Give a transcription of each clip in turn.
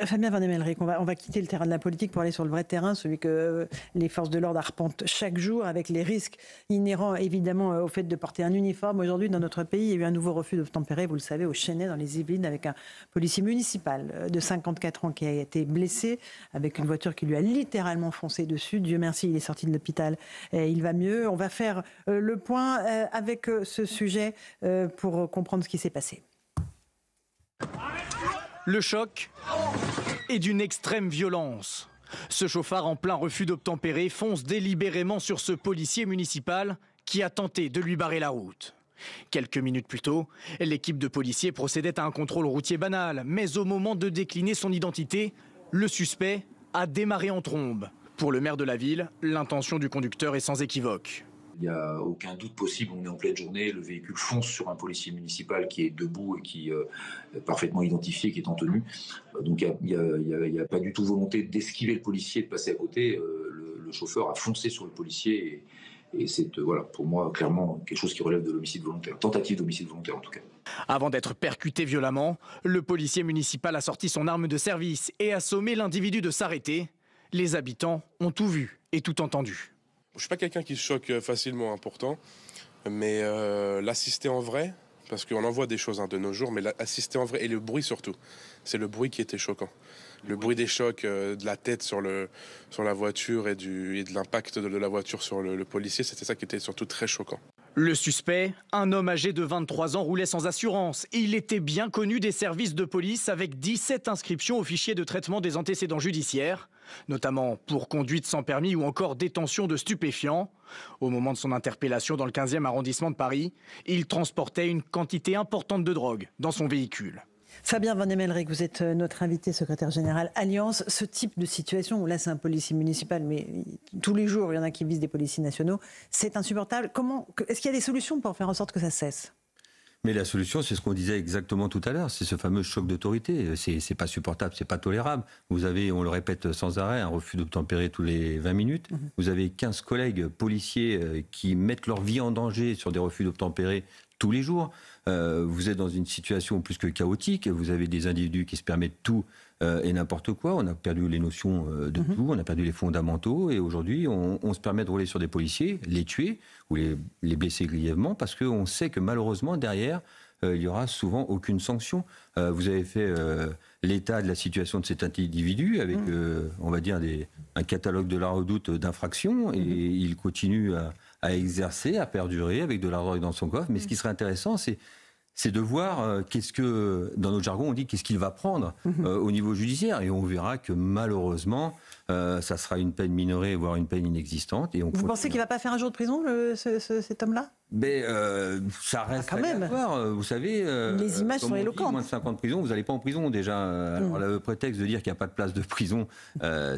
Fabien Van Emmelrich, on va quitter le terrain de la politique pour aller sur le vrai terrain, celui que les forces de l'ordre arpentent chaque jour, avec les risques inhérents évidemment au fait de porter un uniforme. Aujourd'hui, dans notre pays, il y a eu un nouveau refus d'obtempérer, vous le savez, au Chesnay, dans les Yvelines, avec un policier municipal de 54 ans qui a été blessé, avec une voiture qui lui a littéralement foncé dessus. Dieu merci, il est sorti de l'hôpital et il va mieux. On va faire le point avec ce sujet pour comprendre ce qui s'est passé. Le choc est d'une extrême violence. Ce chauffard en plein refus d'obtempérer fonce délibérément sur ce policier municipal qui a tenté de lui barrer la route. Quelques minutes plus tôt, l'équipe de policiers procédait à un contrôle routier banal. Mais au moment de décliner son identité, le suspect a démarré en trombe. Pour le maire de la ville, l'intention du conducteur est sans équivoque. Il n'y a aucun doute possible, on est en pleine journée, le véhicule fonce sur un policier municipal qui est debout et qui est parfaitement identifié, qui est en tenue. Donc il n'y a pas du tout volonté d'esquiver le policier, de passer à côté. Le chauffeur a foncé sur le policier et c'est voilà, pour moi clairement quelque chose qui relève de l'homicide volontaire, tentative d'homicide volontaire en tout cas. Avant d'être percuté violemment, le policier municipal a sorti son arme de service et a sommé l'individu de s'arrêter. Les habitants ont tout vu et tout entendu. Je suis pas quelqu'un qui se choque facilement, pourtant, mais l'assister en vrai, parce qu'on en voit des choses de nos jours, mais l'assister en vrai, et le bruit surtout, c'est le bruit qui était choquant. Le bruit des chocs, de la tête sur la voiture et de l'impact de la voiture sur le policier, c'était ça qui était surtout très choquant. Le suspect, un homme âgé de 23 ans, roulait sans assurance. Il était bien connu des services de police avec 17 inscriptions au fichier de traitement des antécédents judiciaires, notamment pour conduite sans permis ou encore détention de stupéfiants. Au moment de son interpellation dans le 15e arrondissement de Paris, il transportait une quantité importante de drogue dans son véhicule. Fabien Van Emmelrich, vous êtes notre invité, secrétaire général Alliance. Ce type de situation, là c'est un policier municipal, mais tous les jours il y en a qui visent des policiers nationaux, c'est insupportable. Est-ce qu'il y a des solutions pour faire en sorte que ça cesse ? Mais la solution, c'est ce qu'on disait exactement tout à l'heure, c'est ce fameux choc d'autorité. C'est pas supportable, c'est pas tolérable. Vous avez, on le répète sans arrêt, un refus d'obtempérer tous les 20 minutes. Vous avez 15 collègues policiers qui mettent leur vie en danger sur des refus d'obtempérer tous les jours. Vous êtes dans une situation plus que chaotique. Vous avez des individus qui se permettent tout et n'importe quoi. On a perdu les notions de tout, on a perdu les fondamentaux. Et aujourd'hui, on se permet de rouler sur des policiers, les tuer ou les blesser grièvement parce qu'on sait que malheureusement, derrière, il n'y aura souvent aucune sanction. Vous avez fait l'état de la situation de cet individu avec, on va dire, un catalogue de la redoute d'infractions et il continue à exercer, à perdurer avec de la drogue dans son coffre. Mais ce qui serait intéressant, c'est de voir qu'est-ce que, dans notre jargon, on dit qu'est-ce qu'il va prendre au niveau judiciaire. Et on verra que malheureusement, ça sera une peine minorée, voire une peine inexistante. Et vous pensez qu'il ne va pas faire un jour de prison, cet homme-là ? Mais ça reste quand même. Vous savez, les images sont éloquentes. Moins de 5 ans de prison, vous n'allez pas en prison déjà. Alors le prétexte de dire qu'il n'y a pas de place de prison,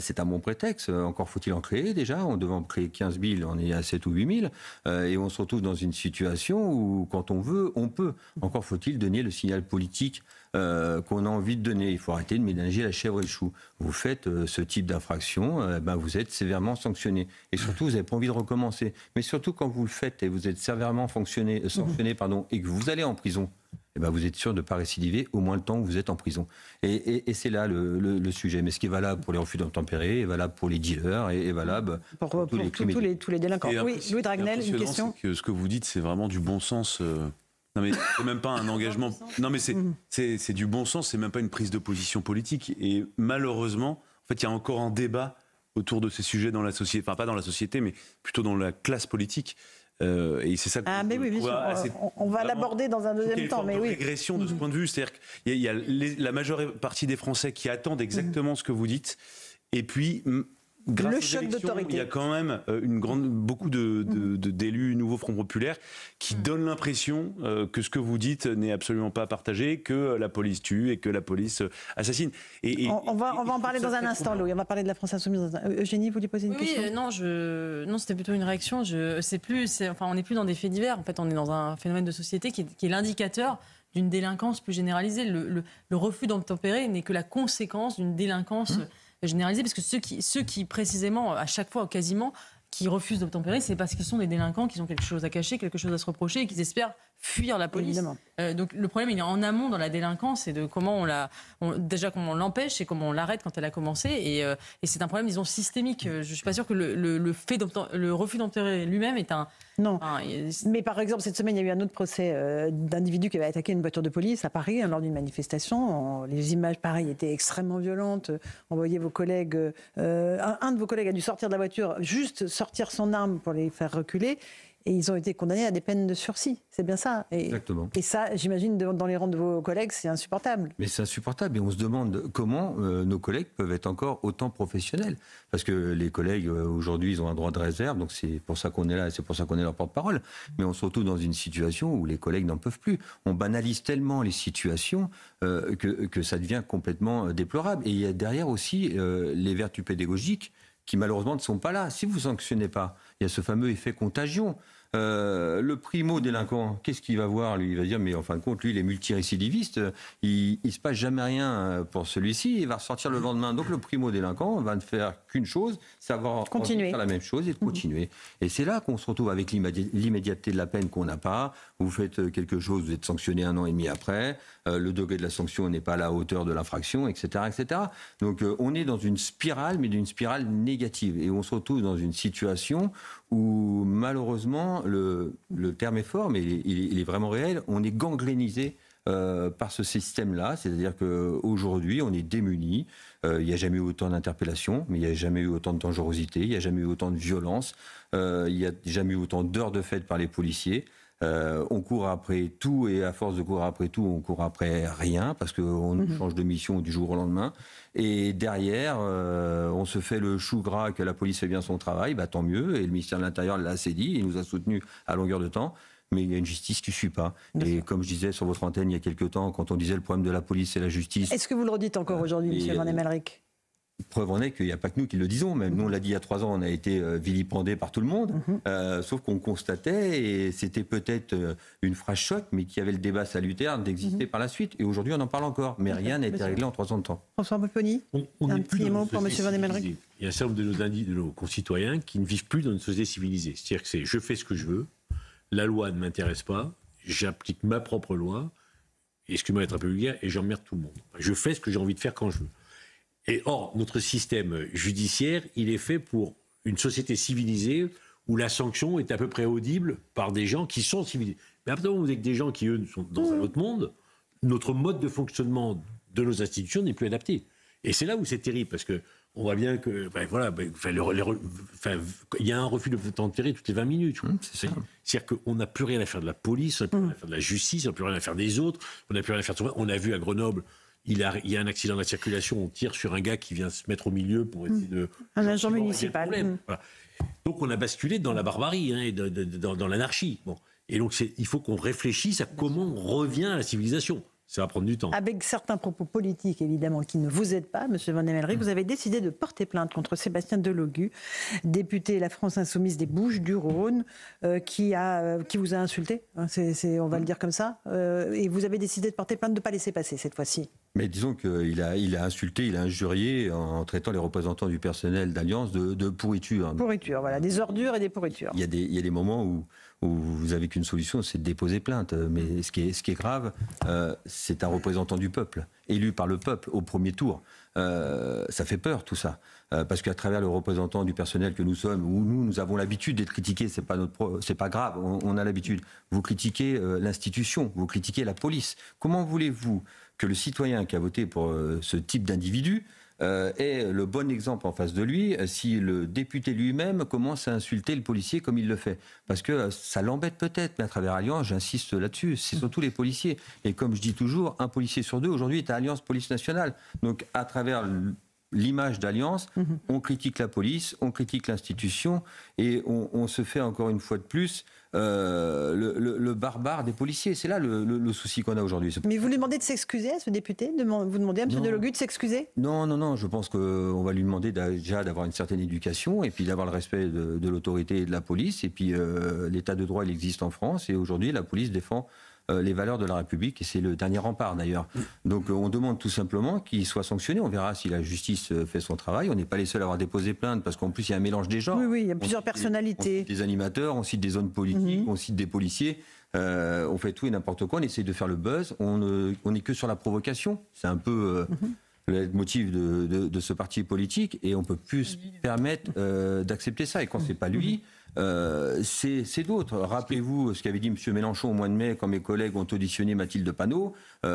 c'est un bon prétexte. Encore faut-il en créer déjà. On devait en créer 15 000, on est à 7 ou 8 000. Et on se retrouve dans une situation où, quand on veut, on peut. Encore faut-il donner le signal politique qu'on a envie de donner. Il faut arrêter de ménager la chèvre et le chou. Vous faites ce type d'infraction, vous êtes sévèrement sanctionné. Et surtout, vous n'avez pas envie de recommencer. Mais surtout, quand vous le faites et vous êtes sévèrement sanctionné, et que vous allez en prison, vous êtes sûr de ne pas récidiver au moins le temps où vous êtes en prison. Et c'est là le sujet. Mais ce qui est valable pour les refus d'obtempérer est valable pour les dealers, est valable pour tous les délinquants. Oui, Louis Dragnel, une question. Que ce que vous dites, c'est vraiment du bon sens. Non mais c'est même pas un engagement. Non mais c'est du bon sens. C'est même pas une prise de position politique. Et malheureusement, en fait, il y a encore un débat autour de ces sujets dans la société. Enfin, pas dans la société, mais plutôt dans la classe politique. Et c'est ça. Mais oui, bien sûr. On va l'aborder dans un deuxième temps. Mais oui. Régression de ce point de vue, c'est-à-dire qu'il y a la majeure partie des Français qui attendent exactement ce que vous dites. Et puis, grâce le choc d'autorité. Il y a quand même beaucoup d'élus nouveaux Front Populaire qui donnent l'impression que ce que vous dites n'est absolument pas partagé, que la police tue et que la police assassine. On va en parler dans un instant, Louis. On va parler de la France Insoumise. Eugénie, vous voulez poser une question ? Non, c'était plutôt une réaction. On n'est plus dans des faits divers. En fait, on est dans un phénomène de société qui est l'indicateur d'une délinquance plus généralisée. Le refus d'obtempérer n'est que la conséquence d'une délinquance généralisée, parce que ceux qui précisément, à chaque fois, quasiment, qui refusent d'obtempérer, c'est parce qu'ils sont des délinquants, qui ont quelque chose à cacher, quelque chose à se reprocher et qu'ils espèrent fuir la police. Évidemment. Donc le problème, il est en amont dans la délinquance et de comment déjà comment on l'empêche et comment on l'arrête quand elle a commencé. Et c'est un problème, disons, systémique. Je ne suis pas sûre que le refus d'obtempérer lui-même est un... Non. Mais par exemple, cette semaine, il y a eu un autre procès d'individu qui avait attaqué une voiture de police à Paris lors d'une manifestation. Les images, pareil, étaient extrêmement violentes. On voyait vos collègues... un de vos collègues a dû sortir de la voiture, juste sortir son arme pour les faire reculer. Et ils ont été condamnés à des peines de sursis. C'est bien ça. Exactement. Et ça, j'imagine, dans les rangs de vos collègues, c'est insupportable. Mais c'est insupportable. Et on se demande comment nos collègues peuvent être encore autant professionnels. Parce que les collègues, aujourd'hui, ils ont un droit de réserve. Donc c'est pour ça qu'on est là et c'est pour ça qu'on est leur porte-parole. Mais on se retrouve dans une situation où les collègues n'en peuvent plus. On banalise tellement les situations que ça devient complètement déplorable. Et il y a derrière aussi les vertus pédagogiques qui malheureusement ne sont pas là. Si vous ne sanctionnez pas, il y a ce fameux effet contagion. Le primo-délinquant, qu'est-ce qu'il va voir, lui? Il va dire, mais en fin de compte, lui, il est multirécidiviste, il ne se passe jamais rien pour celui-ci, il va ressortir le lendemain. Donc le primo-délinquant va ne faire qu'une chose, savoir faire la même chose et de continuer. Et c'est là qu'on se retrouve avec l'immédiateté de la peine qu'on n'a pas. Vous faites quelque chose, vous êtes sanctionné 1 an et demi après, le degré de la sanction n'est pas à la hauteur de l'infraction, etc., etc. Donc on est dans une spirale, mais d'une spirale négative. Et on se retrouve dans une situation où malheureusement, le terme est fort, mais il est vraiment réel, on est gangrénisé par ce système-là, c'est-à-dire qu'aujourd'hui, on est démunis. Il n'y a jamais eu autant d'interpellations, mais il n'y a jamais eu autant de dangerosité, il n'y a jamais eu autant de violence, il n'y a jamais eu autant d'heures de fête par les policiers. On court après tout et à force de courir après tout, on court après rien parce qu'on change de mission du jour au lendemain. Et derrière, on se fait le chou gras que la police fait bien son travail, bah, tant mieux. Et le ministère de l'Intérieur l'a assez dit, il nous a soutenus à longueur de temps. Mais il y a une justice qui ne suit pas. Et comme je disais sur votre antenne il y a quelques temps, quand on disait le problème de la police, c'est la justice. Est-ce que vous le redites encore aujourd'hui, M. Van Emmelrich ? Preuve en est qu'il n'y a pas que nous qui le disons. Même nous, on l'a dit il y a 3 ans, on a été vilipendés par tout le monde. Sauf qu'on constatait, et c'était peut-être une phrase choc, mais qu'il y avait le débat salutaire d'exister par la suite. Et aujourd'hui, on en parle encore. Mais rien n'a été réglé en 3 ans de temps. François Pupponi, un petit mot pour M. Van Emmelrich. Il y a un certain nombre de nos concitoyens qui ne vivent plus dans une société civilisée. C'est-à-dire que je fais ce que je veux, la loi ne m'intéresse pas, j'applique ma propre loi, excusez-moi d'être un peu vulgaire, et j'emmerde tout le monde. Je fais ce que j'ai envie de faire quand je veux. Et or, notre système judiciaire, il est fait pour une société civilisée où la sanction est à peu près audible par des gens qui sont civilisés. Mais après, vous avez des gens qui, eux, sont dans un autre monde. Notre mode de fonctionnement de nos institutions n'est plus adapté. Et c'est là où c'est terrible, parce que on voit bien que, il y a un refus de d'obtempérer toutes les 20 minutes. C'est-à-dire qu'on n'a plus rien à faire de la police, on n'a plus rien à faire de la justice, on n'a plus rien à faire des autres, on n'a plus rien à faire de... On a vu à Grenoble, il y a un accident de la circulation, on tire sur un gars qui vient se mettre au milieu pour essayer de... Un agent municipal. Voilà. Donc on a basculé dans la barbarie, et dans l'anarchie. Bon. Et donc il faut qu'on réfléchisse à comment on revient à la civilisation. Ça va prendre du temps. Avec certains propos politiques, évidemment, qui ne vous aident pas, M. Van Emmelrich, vous avez décidé de porter plainte contre Sébastien Delogu, député La France Insoumise des Bouches-du-Rhône, qui vous a insulté, on va le dire comme ça, et vous avez décidé de porter plainte, de ne pas laisser passer cette fois-ci. Mais disons qu'il a insulté, il a injurié en traitant les représentants du personnel d'Alliance de pourriture. Pourriture, voilà, des ordures et des pourritures. Il y a des moments où vous n'avez qu'une solution, c'est de déposer plainte. Mais ce qui est grave, c'est un représentant du peuple, élu par le peuple au premier tour. Ça fait peur tout ça, parce qu'à travers le représentant du personnel que nous sommes, où nous avons l'habitude d'être critiqués, c'est pas grave, on a l'habitude. Vous critiquez l'institution, vous critiquez la police. Comment voulez-vous que le citoyen qui a voté pour ce type d'individu ait le bon exemple en face de lui si le député lui-même commence à insulter le policier comme il le fait? Parce que ça l'embête peut-être, mais à travers Alliance, j'insiste là-dessus, c'est surtout les policiers. Et comme je dis toujours, un policier sur 2 aujourd'hui est à Alliance Police Nationale. Donc à travers l'image d'Alliance, on critique la police, on critique l'institution et on se fait encore une fois de plus le barbare des policiers. C'est là le souci qu'on a aujourd'hui. Mais vous lui demandez de s'excuser à ce député? Vous demandez à M. Delogu de s'excuser? Non, je pense qu'on va lui demander déjà d'avoir une certaine éducation et puis d'avoir le respect de l'autorité et de la police. Et puis l'état de droit, il existe en France et aujourd'hui la police défend les valeurs de la République, et c'est le dernier rempart d'ailleurs. Donc on demande tout simplement qu'il soit sanctionné. On verra si la justice fait son travail. On n'est pas les seuls à avoir déposé plainte, parce qu'en plus il y a un mélange des genres. Oui, il y a plusieurs personnalités. On cite des animateurs, on cite des zones politiques, on cite des policiers. on fait tout et n'importe quoi, on essaie de faire le buzz, on n'est que sur la provocation. C'est un peu le motif de ce parti politique et on peut plus se permettre d'accepter ça. Et quand c'est pas lui, c'est d'autres. Rappelez-vous ce qu'avait dit M. Mélenchon au mois de mai quand mes collègues ont auditionné Mathilde Panot,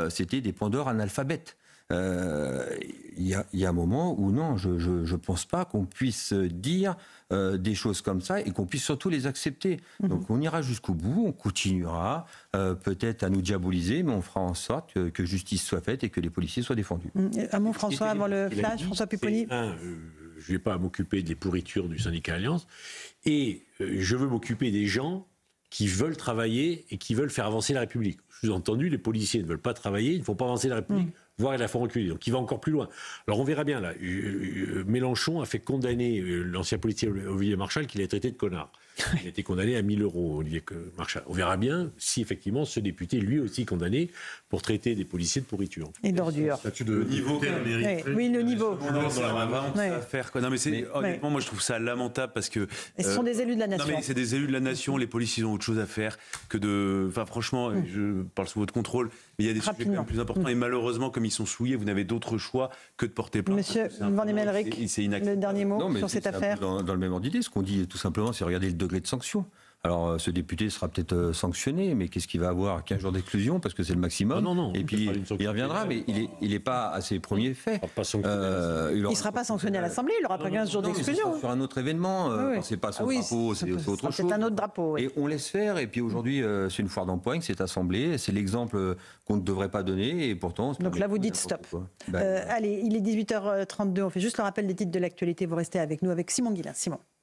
c'était des pendeurs analphabètes. Il y a un moment où non, je pense pas qu'on puisse dire des choses comme ça et qu'on puisse surtout les accepter. Donc on ira jusqu'au bout, on continuera peut-être à nous diaboliser, mais on fera en sorte que justice soit faite et que les policiers soient défendus. Un mot, François, avant le flash, François Pupponi. Je ne vais pas m'occuper des pourritures du syndicat Alliance, et je veux m'occuper des gens qui veulent travailler et qui veulent faire avancer la République. Sous-entendu, les policiers ne veulent pas travailler, ils ne font pas avancer la République, voire ils la font reculer. Donc il va encore plus loin. Alors on verra bien là. Mélenchon a fait condamner l'ancien policier Olivier Marchal qu'il a traité de connard. Il a été condamné à 1 000 € Olivier Marchal. On verra bien si effectivement ce député, lui aussi condamné pour traiter des policiers de pourriture. Et d'ordure. Le niveau. Oui, le niveau. Non, mais honnêtement, moi je trouve ça lamentable parce que. Et ce sont des élus de la nation. Non, mais c'est des élus de la nation. Les policiers ont autre chose à faire que de. Enfin, franchement, je parle sous votre contrôle, mais il y a des sujets quand même plus importants. Et malheureusement, comme ils sont souillés, vous n'avez d'autre choix que de porter plainte. Monsieur Van Emelric, le dernier mot sur cette affaire. Dans le même ordre d'idée, ce qu'on dit tout simplement, c'est regarder le degré de sanction. Alors, ce député sera peut-être sanctionné, mais qu'est-ce qu'il va avoir 15 jours d'exclusion parce que c'est le maximum. Non, et puis il reviendra, mais il n'est pas à ses premiers faits. Il ne sera pas sanctionné à l'Assemblée, il aura pas 15 jours d'exclusion. Sur un autre événement, c'est pas son drapeau, c'est autre chose. C'est un autre drapeau. Et on laisse faire. Et puis aujourd'hui, c'est une foire d'empoigne, cette Assemblée. C'est l'exemple qu'on ne devrait pas donner. Et pourtant. Donc là, vous dites stop. Allez, il est 18h32. On fait juste le rappel des titres de l'actualité. Vous restez avec nous avec Simon Guillain. Simon.